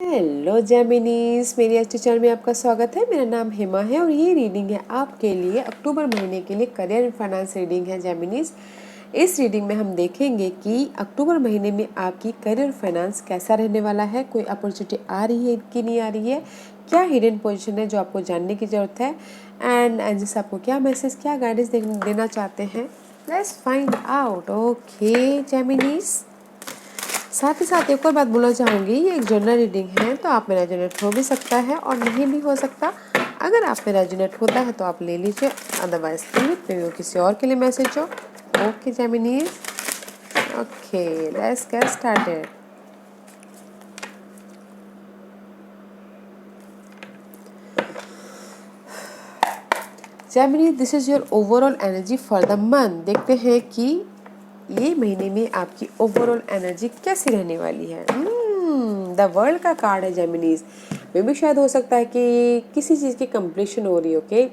Hello जेमिनीज, मेरी अच्छे channel में आपका स्वागत है। मेरा नाम हेमा है और ये रीडिंग है आपके लिए अक्टूबर महीने के लिए करियर एंड फाइनेंस रीडिंग है जेमिनीज। इस रीडिंग में हम देखेंगे कि अक्टूबर महीने में आपकी करियर फाइनेंस कैसा रहने वाला है, कोई अपॉर्चुनिटी आ रही है कि नहीं आ रही है, क्या हिडन पोजीशन है जो आपको जानने की ज़रूरत है, एंड एंजल्स आपको क्या मैसेज, क्या गाइडेंस देना चाहते हैं। Let's find out. ओके जेमिनीज, साथ ही साथ एक और बात बोलना चाहूँगी, ये एक जनरल रीडिंग है तो आप में रेजोनेट हो भी सकता है और नहीं भी हो सकता। अगर आप में रेजोनेट होता है तो आप ले लीजिए, अदरवाइज मे वो किसी और के लिए मैसेज हो। Okay Geminis, okay let's get started. Gemini, this is your overall energy for the month. देखते हैं कि ये महीने में आपकी ओवरऑल एनर्जी कैसी रहने वाली है। द वर्ल्ड का कार्ड है जेमिनीज। मे भी शायद हो सकता है कि किसी चीज़ की कंप्लीशन हो रही है। ओके,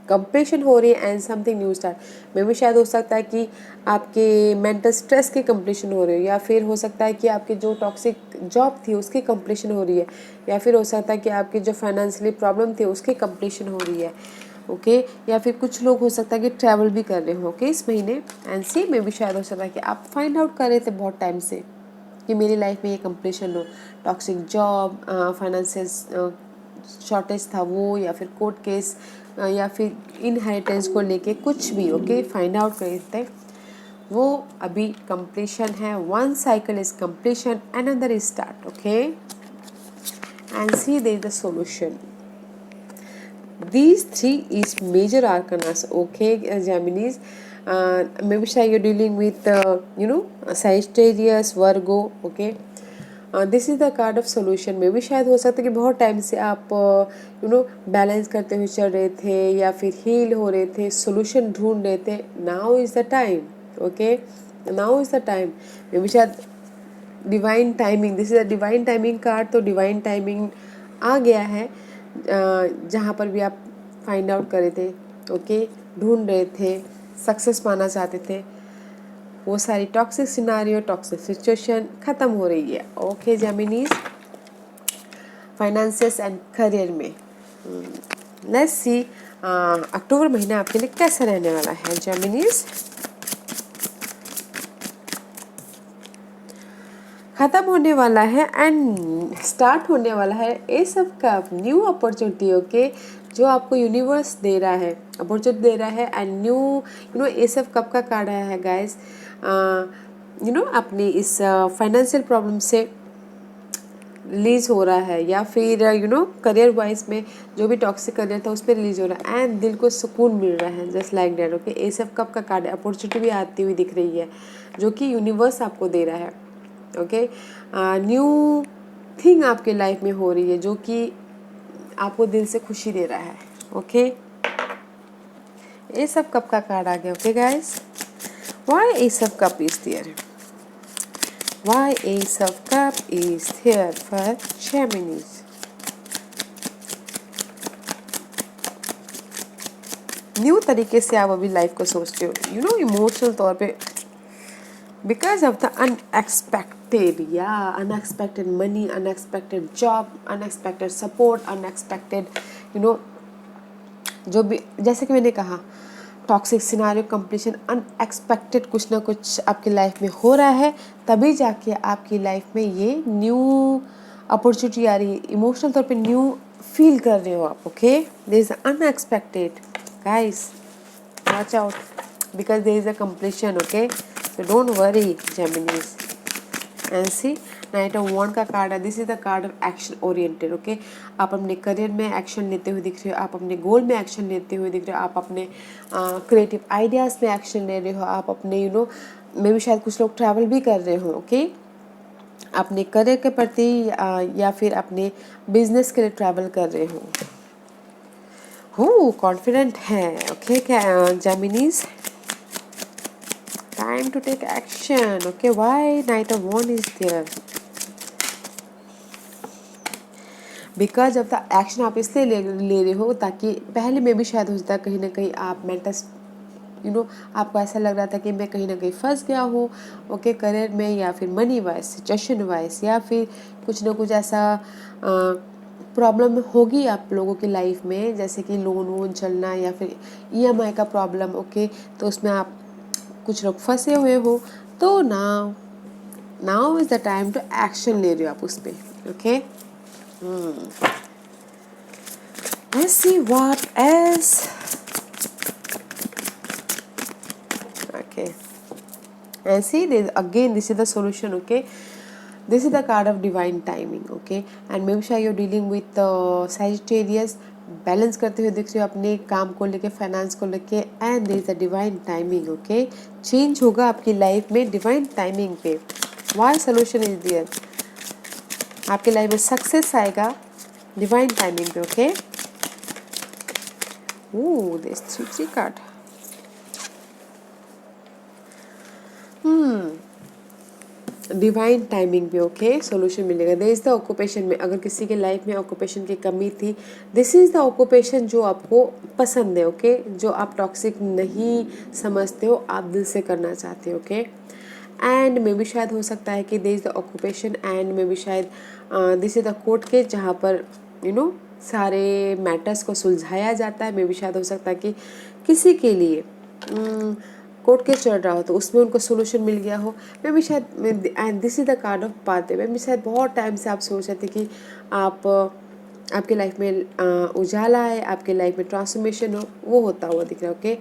कंप्लीशन हो रही है एंड समथिंग न्यू स्टार्ट। मे भी शायद हो सकता है कि आपके मेंटल स्ट्रेस की कंप्लीशन हो रही है, या फिर हो सकता है कि आपकी जो टॉक्सिक जॉब थी उसकी कंप्लीशन हो रही है, या फिर हो सकता है कि आपकी जो फाइनेंशियली प्रॉब्लम थी उसकी कंप्लीशन हो रही है। ओके, या फिर कुछ लोग हो सकता है कि ट्रैवल भी कर रहे हो ओके इस महीने। एंड सी में भी शायद हो सकता है कि आप फाइंड आउट कर रहे थे बहुत टाइम से कि मेरी लाइफ में ये कंप्लीशन हो, टॉक्सिक जॉब, फाइनेंशियल शॉर्टेज था वो, या फिर कोर्ट केस, या फिर इनहेरिटेंस को लेके कुछ भी ओके फाइंड आउट कर रहे थे, वो अभी कंप्लीशन है। One cycle is completion, another is start. Okay, and see there is the solution. These three is major arcanas, okay, Geminis. Maybe shy you're dealing with, Sagittarius, Virgo, okay. This is the card of solution. में भी शायद हो सकता है कि बहुत time से आप बैलेंस करते हुए चल रहे थे या फिर हील हो रहे थे, सोल्यूशन ढूंढ रहे थे। Now is the time, okay, now is the time. में भी शायद divine timing, this is a divine timing card, तो डिवाइन टाइमिंग आ गया है जहाँ पर भी आप फाइंड आउट कर रहे थे, ओके, ढूंढ रहे थे, सक्सेस पाना चाहते थे, वो सारी टॉक्सिक सिनारियो, टॉक्सिक सिचुएशन ख़त्म हो रही है। ओके जेमिनीज, फाइनेंसेस एंड करियर में लेट्स सी अक्टूबर महीना आपके लिए कैसा रहने वाला है जेमिनीज। ख़त्म होने वाला है एंड स्टार्ट होने वाला है ये सब का न्यू अपॉर्चुनिटी, ओके, जो आपको यूनिवर्स दे रहा है, अपॉर्चुनिटी दे रहा है। एंड न्यू ये सब कब का कार्ड आया है गाइस, अपनी इस फाइनेंशियल प्रॉब्लम से रिलीज हो रहा है, या फिर करियर वाइज में जो भी टॉक्सिक करियर था उस पर रिलीज हो रहा है एंड दिल को सुकून मिल रहा है, जस्ट लाइक दैट। ओके, ये सब कब का कार्ड है, अपॉर्चुनिटी भी आती हुई दिख रही है जो कि यूनिवर्स आपको दे रहा है। ओके, न्यू थिंग आपके लाइफ में हो रही है जो कि आपको दिल से खुशी दे रहा है। ओके, ये सब कप का कार्ड आ गया। Okay guys, why ace of cup is there, why ace of cup is there for Geminis. New तरीके से आप अभी लाइफ को सोचते हो, इमोशनल तौर पे, because of the unexpected, yeah, unexpected money, unexpected job, unexpected support, unexpected, you know जो भी, जैसे कि मैंने कहा, टॉक्सिक सिनारियो कंप्लीशन, अनएक्सपेक्टेड कुछ ना कुछ आपकी लाइफ में हो रहा है, तभी जाके आपकी लाइफ में ये न्यू अपॉर्चुनिटी आ रही है। इमोशनल तौर पे न्यू फील कर रहे हो आप। Okay, there is unexpected guys, watch out because there is a completion. Okay, so don't worry Geminis. And see, knight of wand का कार्ड है। This is the card of action oriented. Okay, आप अपने career में action लेते हुए दिख रहे हो, आप अपने गोल में एक्शन लेते हुए दिख रहे हो, आप अपने क्रिएटिव आइडियाज़ में एक्शन ले रहे हो, आप अपने मे भी शायद कुछ लोग ट्रैवल भी कर रहे हो। ओके, अपने करियर के प्रति या फिर अपने बिजनेस के लिए ट्रैवल कर रहे हो कॉन्फिडेंट है। Okay Geminis, time to take action. Okay, why knight of wand is there, because of the action आप इसलिए ले रहे हो ताकि पहले में भी शायद हो सकता है कहीं ना कहीं आप आपको ऐसा लग रहा था कि मैं कहीं ना कहीं फंस गया हूँ, ओके, करियर में या फिर मनी वाइज, सिचुएशन वाइज, या फिर कुछ ना कुछ ऐसा प्रॉब्लम होगी आप लोगों की लाइफ में, जैसे कि लोन वोन चलना या फिर ईएमआई का प्रॉब्लम, ओके, तो उसमें आप कुछ लोग फंसे हुए हो, तो now is the time to action ले रहे हो आप उस पर, ओके। Let's see what else. Okay. And see, this is the solution, okay. This is the card of divine timing, okay. And maybe sure you're dealing with Sagittarius, balance करते हुए दिख रहे हो अपने काम को लेके, फाइनेंस को लेके, and there is a divine timing, okay. Change होगा आपकी लाइफ में डिवाइन टाइमिंग पे। व्हाई सोल्यूशन इज देयर, आपकी लाइफ में सक्सेस आएगा डिवाइन टाइमिंग पे, okay. Ooh, there's three card. Divine timing पे, ओके, सोल्यूशन मिलेगा। देयर इज द ऑक्यूपेशन में, अगर किसी के लाइफ में ऑक्यूपेशन की कमी थी, दिस इज द ऑक्यूपेशन जो आपको पसंद है, ओके, जो आप टॉक्सिक नहीं समझते हो, आप दिल से करना चाहते हो, ओके। एंड मे बी शायद हो सकता है कि this is the occupation, and may B शायद this is the court case जहाँ पर सारे मैटर्स को सुलझाया जाता है। मे बी शायद हो सकता है कि किसी के लिए कोर्ट केस चल रहा हो तो उसमें उनको सोल्यूशन मिल गया हो। मे बी शायद, and this is the card of path. May be शायद बहुत टाइम से आप सोच रहे थे कि आपके लाइफ में उजाला है, आपके लाइफ में ट्रांसफॉर्मेशन हो, वो होता हुआ दिख रहा है, ओके।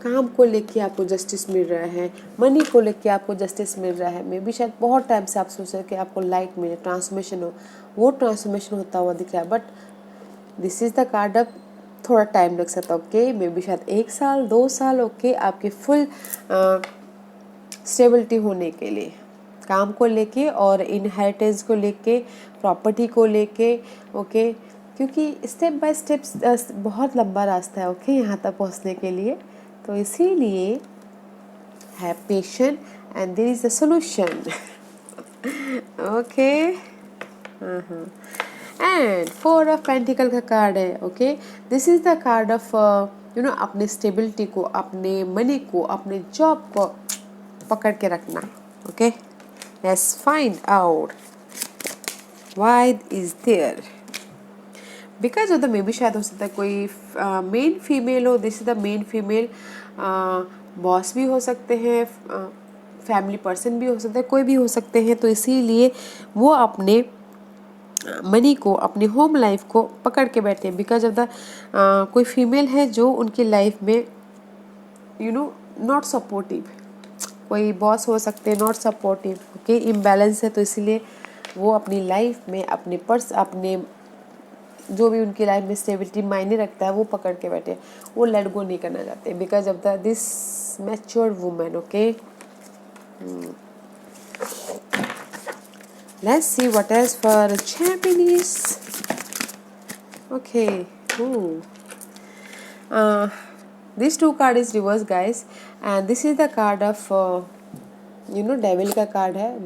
काम को लेके आपको जस्टिस मिल रहा है, मनी को लेके आपको जस्टिस मिल रहा है। मे बी शायद बहुत टाइम से आप सोच रहे कि आपको लाइट मिले, ट्रांसफॉर्मेशन हो, वो ट्रांसफॉर्मेशन होता हुआ दिख रहा है। But this is the card of थोड़ा टाइम लग सकता है, ओके। मे बी शायद 1 साल 2 साल, ओके, आपके फुल स्टेबिलिटी होने के लिए, काम को लेके और इनहेरिटेंस को लेके, प्रॉपर्टी को लेके, ओके, क्योंकि स्टेप बाय स्टेप बहुत लंबा रास्ता है, ओके, यहाँ तक पहुँचने के लिए। तो इसीलिए have patience and there is a solution, okay. And 4 of pentacle का कार्ड है, okay. This is the card of अपने स्टेबिलिटी को, अपने मनी को, अपने जॉब को पकड़ के रखना, okay. Let's find out why is there, because of the, may be शायद हो सकता है कोई मेन फीमेल हो, this is the men female, boss भी हो सकते हैं, फैमिली पर्सन भी हो सकता है, कोई भी हो सकते हैं। तो इसीलिए वो अपने मनी को, अपनी होम लाइफ को पकड़ के बैठे हैं, बिकॉज ऑफ द कोई फीमेल है जो उनकी लाइफ में नॉट सपोर्टिव, कोई बॉस हो सकते हैं नॉट सपोर्टिव, ओके, इम्बैलेंस है। तो इसीलिए वो अपनी लाइफ में अपने जो भी उनकी लाइफ में स्टेबिलिटी मायने रखता है वो पकड़ के बैठे, वो लेट गो नहीं करना चाहते, because of the this mature women, okay. Let's see what else for Japanese. Okay. Ooh. This 2 card is reverse, guys, and this is the card of devil का कार्ड है,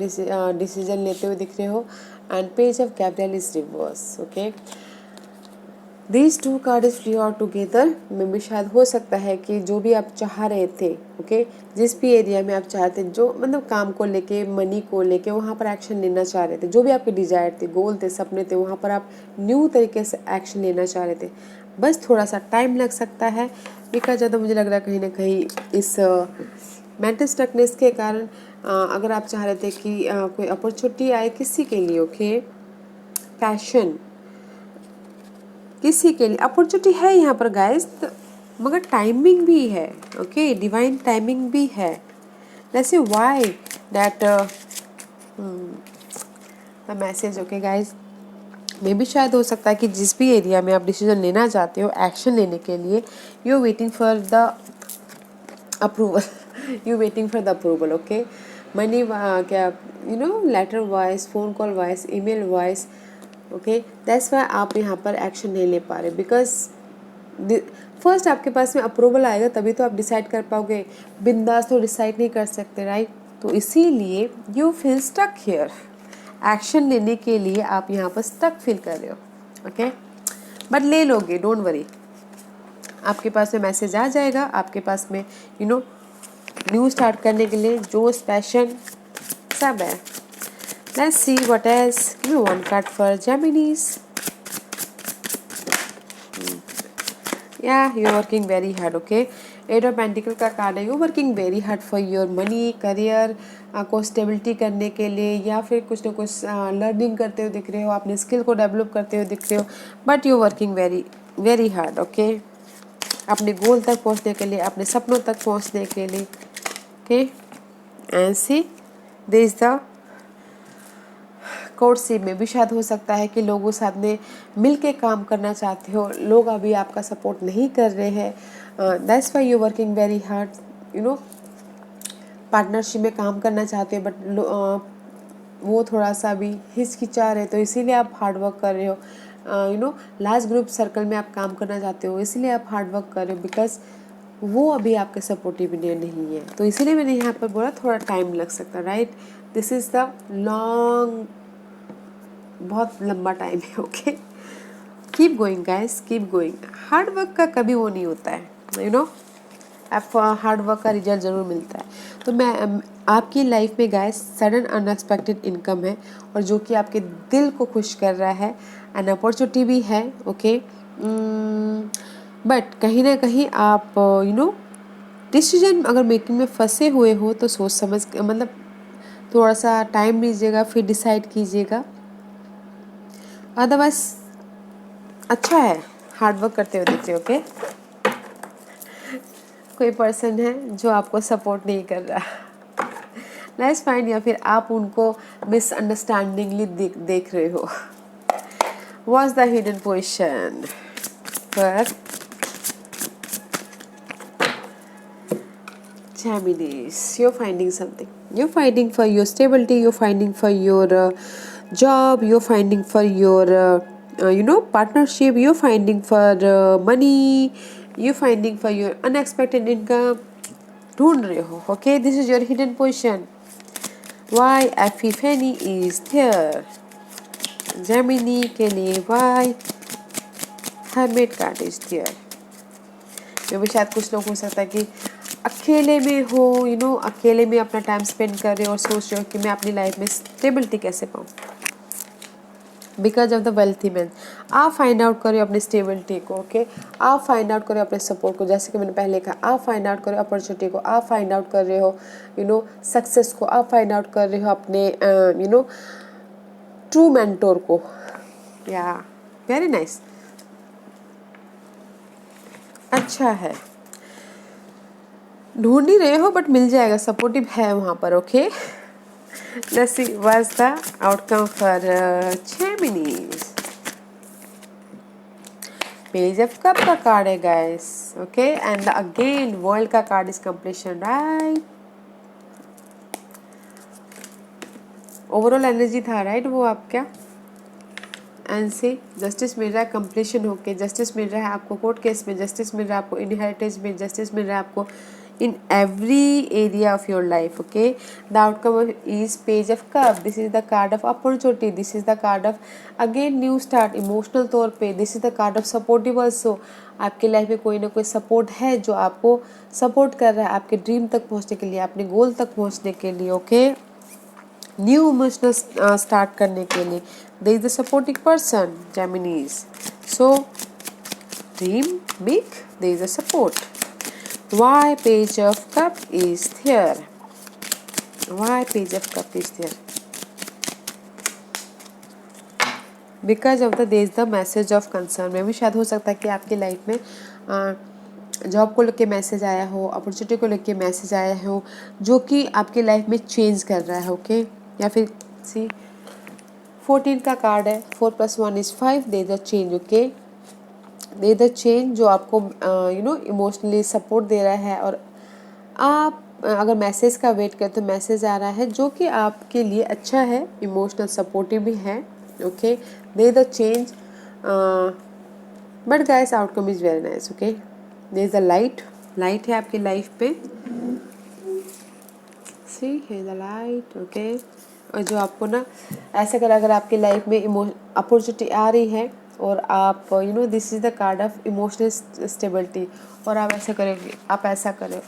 डिसीजन लेते हुए दिख रहे हो, and page of Gabriel is reverse, okay. These 2 cards is free or together. में भी शायद हो सकता है कि जो भी आप चाह रहे थे, ओके, जिस भी एरिया में आप चाहते, जो मतलब काम को लेके, मनी को लेके, वहाँ पर एक्शन लेना चाह रहे थे, जो भी आपके डिजायर थे, गोल थे, सपने थे, वहाँ पर आप न्यू तरीके से एक्शन लेना चाह रहे थे। बस थोड़ा सा टाइम लग सकता है, बिकॉज ज़्यादा मुझे लग रहा है कहीं ना कहीं इस मेंटल स्टकनेस के कारण अगर आप चाह रहे थे कि कोई अपॉर्चुनिटी आए किसी के लिए, ओके, पैशन किसी के लिए अपॉर्चुनिटी है यहाँ पर गाइस, मगर टाइमिंग भी है, ओके, डिवाइन टाइमिंग भी है। Let's C why that the message, okay guys. May be शायद हो सकता है कि जिस भी एरिया में आप डिसीजन लेना चाहते हो, एक्शन लेने के लिए, you waiting for the approval, okay. Money क्या letter wise, phone call wise, email wise, okay, that's why आप यहाँ पर एक्शन नहीं ले पा रहे, बिकॉज फर्स्ट आपके पास में अप्रूवल आएगा तभी तो आप डिसाइड कर पाओगे, बिंदास तो डिसाइड नहीं कर सकते, राइट। तो इसीलिए you feel stuck here, action लेने के लिए आप यहाँ पर स्टक फील कर रहे हो, ओके, बट ले लोगे, डोंट वरी। आपके पास में मैसेज आ जाएगा आपके पास में न्यू स्टार्ट करने के लिए, जोश, पैशन सब है। Let's see what else. Give me one card for Geminis. Yeah you working very hard, okay. Eight of pentacle का कार्ड है, you working very hard for your money, career को stability करने के लिए, या फिर कुछ ना कुछ लर्निंग करते हुए दिख रहे हो, अपने स्किल को डेवलप करते हुए दिख रहे हो, but you working very very hard, okay, अपने गोल तक पहुंचने के लिए, अपने सपनों तक पहुंचने के लिए, okay. And see this the courtship में भी शायद हो सकता है कि लोगों साथ में मिल के काम करना चाहते हो, लोग अभी आपका सपोर्ट नहीं कर रहे हैं, that's why you working very hard, partnership में काम करना चाहते हो बट वो थोड़ा सा भी हिचकिचा रहे, तो इसीलिए आप हार्ड वर्क कर रहे हो, लार्ज ग्रुप सर्कल में आप काम करना चाहते हो, इसीलिए आप हार्ड वर्क कर रहे हो, बिकॉज वो अभी आपके सपोर्टिव नहीं है, तो इसीलिए मैंने यहाँ पर बोला थोड़ा टाइम लग सकता है, right. This is the long, बहुत लंबा टाइम है, okay. Keep going guys, keep going. Hard work का कभी वो नहीं होता है, आप हार्ड वर्क का रिजल्ट ज़रूर मिलता है। तो मैं आपकी लाइफ में गाइस सडन अनएक्सपेक्टेड इनकम है, और जो कि आपके दिल को खुश कर रहा है, एन अपॉर्चुनिटी भी है, ओके। बट कहीं ना कहीं आप डिसीजन अगर मेकिंग में फंसे हुए हो तो सोच समझ मतलब थोड़ा सा टाइम लीजिएगा, फिर डिसाइड कीजिएगा। अदरवाइज अच्छा है, हार्ड वर्क करते हुए देखिए, ओके। कोई पर्सन है जो आपको सपोर्ट नहीं कर रहा, लेट्स फाइंड, या फिर आप उनको मिसअंडरस्टैंडिंगली देख रहे हो। व्हाट्स द हिडन पोजीशन पर Geminis? You're finding something. You're fighting for your stability. You're finding for your job. You're finding for your partnership. You're finding for money. You're finding for your unexpected income. ढूंढ रहे हो, okay? This is your hidden position. Why Epiphany is there? Gemini के लिए why Hermit card is there? जो भी शायद कुछ लोग हो सकता है कि अकेले में हो, अकेले में अपना टाइम स्पेंड कर रहे हो और सोच रहे हो कि मैं अपनी लाइफ में स्टेबिलिटी कैसे पाऊँ, because of the wealthy man. आप फाइंड आउट करो अपनी स्टेबिलिटी को, ओके। आप फाइंड आउट करो अपने सपोर्ट को, जैसे कि मैंने पहले कहा, आप फाइंड आउट करो अपॉर्चुनिटी को, आप फाइंड आउट कर रहे हो सक्सेस को, आप फाइंड आउट कर रहे हो अपने ट्रू मेंटोर को। या वेरी नाइस, अच्छा है, ढूंढ ही रहे हो बट मिल जाएगा, सपोर्टिव है वहाँ पर, ओके। Let's see what's the outcome for Geminis. Page of Cup का कार्ड है guys, okay, and again World का card is completion, right? Overall energy था, right? वो आपका एंड से जस्टिस मिल रहा है, कंप्लीशन होके जस्टिस मिल रहा है आपको, कोर्ट केस में जस्टिस मिल रहा है आपको, इनहेरिटेंस में जस्टिस मिल रहा है आपको, in every area of your life, okay. The outcome is page of cup. This is the card of opportunity. This is the card of again new start, emotional तौर पे. This is the card of supportive also. आपके life में कोई ना कोई support है जो आपको सपोर्ट कर रहा है आपके ड्रीम तक पहुंचने के लिए, अपने गोल तक पहुंचने के लिए, ओके। न्यू इमोशनल स्टार्ट करने के लिए there is the supporting person, Geminis. So dream big, there is a support. Why page of cup is there? Why page of cup is there? Because of the there is the message of concern. में भी शायद हो सकता है कि आपकी life में job को लेके मैसेज आया हो, अपॉर्चुनिटी को लेके मैसेज आया हो, जो कि आपकी लाइफ में चेंज कर रहा है, ओके। या फिर सी 14 का कार्ड है, 4 + 1 = 5, दे the change, okay. They the change जो आपको इमोशनली सपोर्ट दे रहा है, और आप अगर मैसेज का वेट करें तो मैसेज आ रहा है जो कि आपके लिए अच्छा है, इमोशनल सपोर्टिव भी है, okay. They the change, but guys outcome is very nice, okay. They is the light है आपकी लाइफ पे, सी है द लाइट, ओके। और जो आपको ना ऐसे अगर आपकी लाइफ में अपॉर्चुनिटी आ रही है और आप this is the card of emotional stability, और आप ऐसा करेंगे, आप ऐसा करें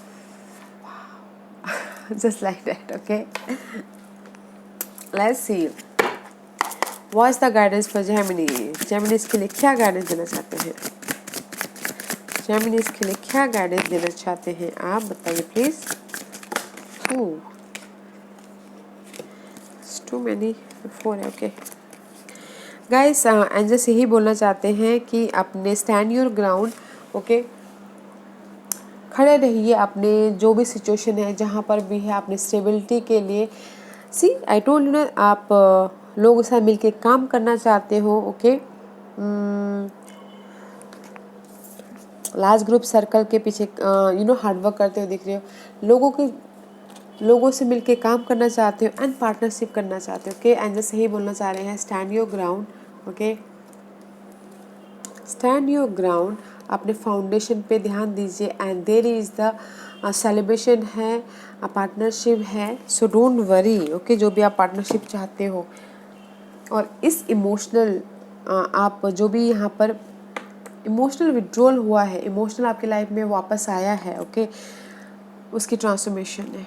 just like that. Okay, let's see what is the guidance for Geminis के लिए क्या गाइडेंस देना चाहते हैं, जेमिनीज के लिए क्या गाइडेंस देना चाहते हैं आप बताइए प्लीज। टू मैनी 4 है। ओके गाइस, एंजल्स यही बोलना चाहते हैं कि अपने स्टैंड योर ग्राउंड। ओके, खड़े रहिए अपने जो भी सिचुएशन है, जहाँ पर भी है, अपने स्टेबिलिटी के लिए। सी आई टोल्ड यू ना, आप लोगों के साथ मिलके काम करना चाहते हो। ओके, लार्ज ग्रुप सर्कल के पीछे हार्डवर्क करते हुए दिख रहे हो, लोगों से मिलके काम करना चाहते हो एंड पार्टनरशिप करना चाहते हो। ओके, एंजल्स यही बोलना चाह रहे हैं, stand your ground. Okay, stand your ground, अपने फाउंडेशन पे ध्यान दीजिए and there is the celebration है, पार्टनरशिप है, सो डोंट वरी। ओके, जो भी आप पार्टनरशिप चाहते हो, और इस इमोशनल आप जो भी यहाँ पर इमोशनल विड्रॉल हुआ है, इमोशनल आपके लाइफ में वापस आया है। ओके, उसकी ट्रांसफॉर्मेशन है,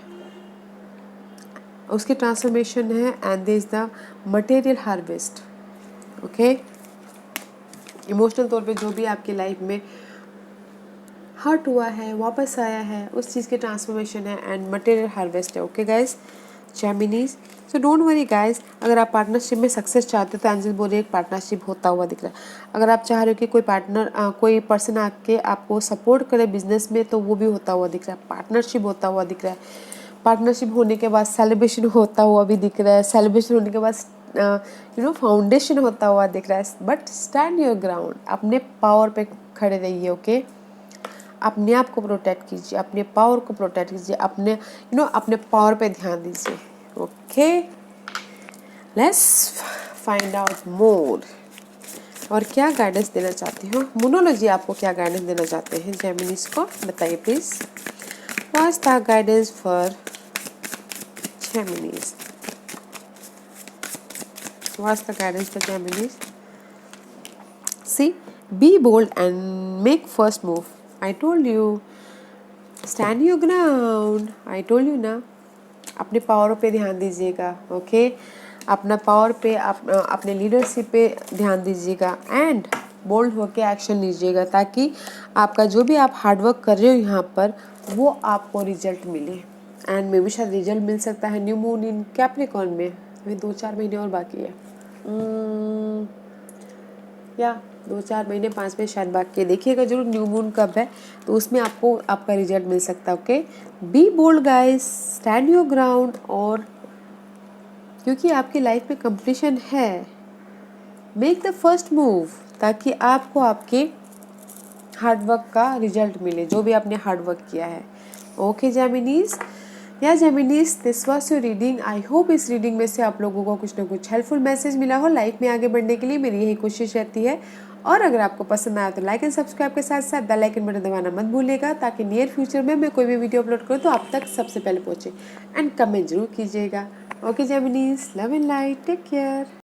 उसकी ट्रांसफॉर्मेशन है and there is the material harvest. Okay, emotional तौर पे जो भी आपकी लाइफ में हर्ट हुआ है, वापस आया है, उस चीज़ की ट्रांसफॉर्मेशन है एंड मटेरियल हार्वेस्ट है। Okay guys, Geminis, so don't worry guys, अगर आप पार्टनरशिप में सक्सेस चाहते हो तो एंजल बोल रहे एक पार्टनरशिप होता हुआ दिख रहा है। अगर आप चाह रहे हो कि कोई पर्सन आके आपको सपोर्ट करे बिजनेस में, तो वो भी होता हुआ दिख रहा है, पार्टनरशिप होता हुआ दिख रहा है। पार्टनरशिप होने के बाद सेलिब्रेशन होता हुआ भी दिख रहा है, सेलिब्रेशन होने के बाद फाउंडेशन होता हुआ दिख रहा है। बट स्टैंड योर ग्राउंड, अपने पावर पे खड़े रहिए। ओके, अपने आप को प्रोटेक्ट कीजिए, अपने पावर को प्रोटेक्ट कीजिए, अपने पावर पे ध्यान दीजिए। Okay, let's find out more, और क्या गाइडेंस देना चाहती हो मोनोलॉजी, आपको क्या गाइडेंस देना चाहते हैं जेमिनीज को, बताइए please. What is the guidance for Geminis? What's the guidance for Geminis? See, be bold and make first move. I told you, stand your ground. I told you ना, अपने पावर पे ध्यान दीजिएगा। ओके, अपना पावर पे अपने leadership पे ध्यान दीजिएगा एंड बोल्ड होके एक्शन लीजिएगा, ताकि आपका जो भी आप हार्डवर्क कर रहे हो यहाँ पर, वो आपको रिजल्ट मिले। एंड मे भी शायद रिजल्ट मिल सकता है न्यू मून इन कैप्रिकॉर्न में, अभी 2-4 महीने और बाकी है, या 2-4 महीने 5 महीने शायद बाकी है। देखिएगा जरूर न्यू मून कब है, तो उसमें आपको आपका रिजल्ट मिल सकता है। Okay, be bold guys, stand your ground, और क्योंकि आपकी लाइफ में कंपटीशन है, मेक द फर्स्ट मूव, ताकि आपको आपके हार्डवर्क का रिजल्ट मिले, जो भी आपने हार्डवर्क किया है। Okay Geminis, yeah Geminis, this was your reading. I hope इस रीडिंग में से आप लोगों को कुछ ना कुछ हेल्पफुल मैसेज मिला हो। लाइफ में आगे बढ़ने के लिए मेरी यही कोशिश रहती है, और अगर आपको पसंद आया तो लाइक एंड सब्सक्राइब के साथ साथ बेल आइकन बटन दबाना मत भूलिएगा, ताकि नियर फ्यूचर में मैं कोई भी वीडियो अपलोड करूँ तो आप तक सबसे पहले पहुँचे। एंड कमेंट जरूर कीजिएगा। Okay Geminis, love and light, take care.